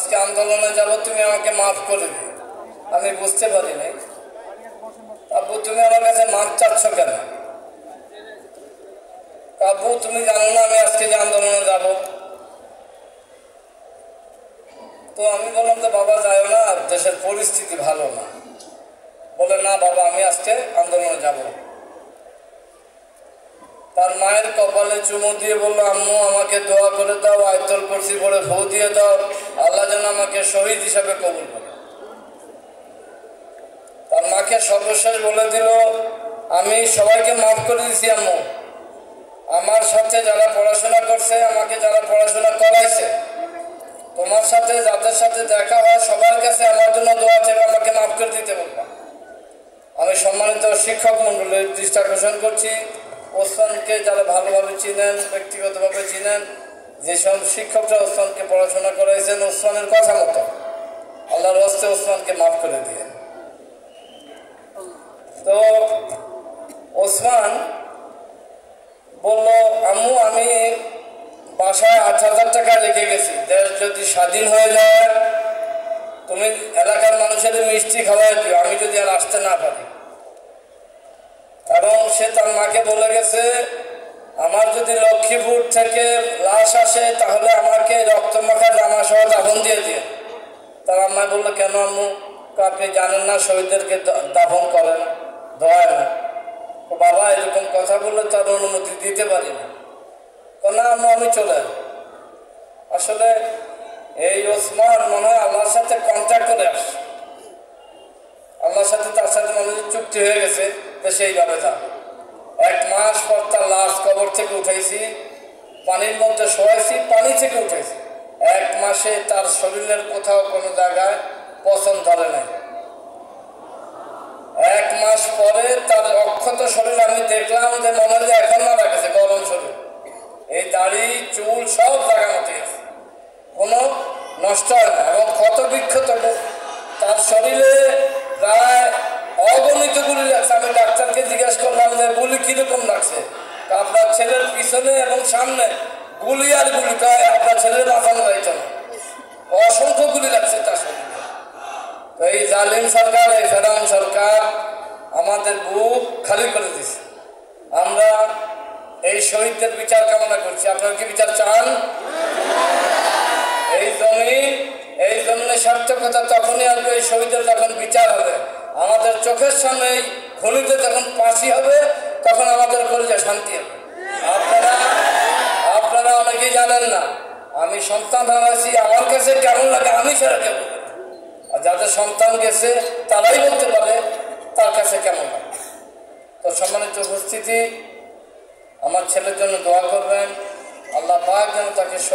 আজকে আন্দোলনে যাব, তুমি আমাকে মাফ করে দিও। আমি বুঝতে পারি নাই, আব্বু তুমি আমার কাছে মাফ চাচ্ছ কেন? আব্বু তুমি জানো না আমি আজকে যে আন্দোলনে যাব? তো আমি বললাম যে বাবা যাও না, দেশের পরিস্থিতি ভালো না। বলে না বাবা আমি আজকে আন্দোলনে যাব। তার মায়ের কপালে চুমু দিয়ে বললো, আম্মু আমাকে দোয়া করে দাও, আয়াতুল কুরসি পড়ে ফু দিয়ে দাও, আল্লাহ যেন আমাকে শহীদ হিসাবে কবুল করে। তার মাকে সর্বশেষ বলে দিল, আমি সবাইকে মাফ করে দিয়েছি আম্মু। আমার সাথে যারা পড়াশোনা করছে, আমাকে যারা পড়াশোনা করাইছে, তোমার সাথে যাদের সাথে দেখা হয় সবার কাছে আমার জন্য দোয়া চেয়ে আমাকে মাফ করে দিতে বলবা। আমি সম্মানিত শিক্ষক মণ্ডলীর দৃষ্টি আকর্ষণ করছি, ওসমানকে যারা ভালোভাবে চিনেন, ব্যক্তিগতভাবে চিনেন, যেসব শিক্ষকরা ওসমানকে পড়াশোনা করাইছেন ওসমানের কথা মতো, আল্লাহর হস্তে ওসমানকে মাফ করে দিয়ে। তো ওসমান বলল, আম্মু আমি বাসায় 8,000 টাকা রেখে গেছি, দেশ যদি স্বাধীন হয়ে যায় তুমি এলাকার মানুষের মিষ্টি খাওয়াই দিও, আমি যদি আর আসতে না পারি। এবং সে তার মাকে বলে গেছে, আমার যদি লক্ষ্মীপুর থেকে লাশ আসে তাহলে আমাকে রক্তমাখা জামা সহ দাফন দিয়ে দিয়ে। তার আম্মায় বললো, কেন আম্মু? আপনি জানেন না শহীদদেরকে দাফন করেন, ধোয়ায় না। বাবা এরকম কথা বললে তার অনুমতি দিতে পারি না। না আম্মু আমি চলে। আসলে এই ওসমান মনে হয় আল্লাহর সাথে কন্ট্যাক্ট করে আসে, আল্লাহর সাথে তার সাথে মনে হয় চুক্তি হয়ে গেছে তো সেইভাবে যা। 1 মাস পর তার লাশ কবর থেকে উঠাইছি, পানির মধ্যে শোয়াইছি, পানি থেকে উঠাইছি। 1 মাসে তার শরীরের কোথাও কোনো জায়গায় পছন্দ ধরে নাই। 1 মাস পরে তার অক্ষত শরীর আমি দেখলাম যে মনে হয় এখন মারা গেছে, গরম শরীর, এই দাড়ি চুল সব জায়গা মতো আছে, কোনো নষ্ট হয় না এবং ক্ষত বিক্ষত। তার শরীরে প্রায় অগণিত গুলি লাগছে। আমি ডাক্তারকে জিজ্ঞাসা করলাম যে গুলি কিরকম লাগছে? আপনার ছেলের পিছনে এবং সামনে গুলি আর গুলি, আপনার ছেলের বাঁচানো যাইত না, অসংখ্য গুলি লাগছে তার শরীরে। তো এই জালিম সরকার, এই ফেরাউন সরকার আমাদের বুক খালি করে দিচ্ছে। আমরা এই শহীদদের বিচার কামনা করছি। আপনারা কি বিচার চান? এই জমিনে সার্থকতা তখনই আসবে এই শহীদের যখন বিচার হবে। আমাদের চোখের সামনে খুনিদের যখন ফাঁসি হবে তখন আমাদের কলিজায় শান্তি হবে। আপনারা অনেকেই জানেন না, আমি সন্তান হারাইছি, আমার কাছে কেমন লাগে আমি সেটা কেমন, আর যাদের সন্তান গেছে তারাই বলতে পারে তার কাছে কেমন লাগে। তো সম্মানিত উপস্থিতি, আমার ছেলের জন্য দোয়া করবেন, আল্লাহ পাক যেন তাকে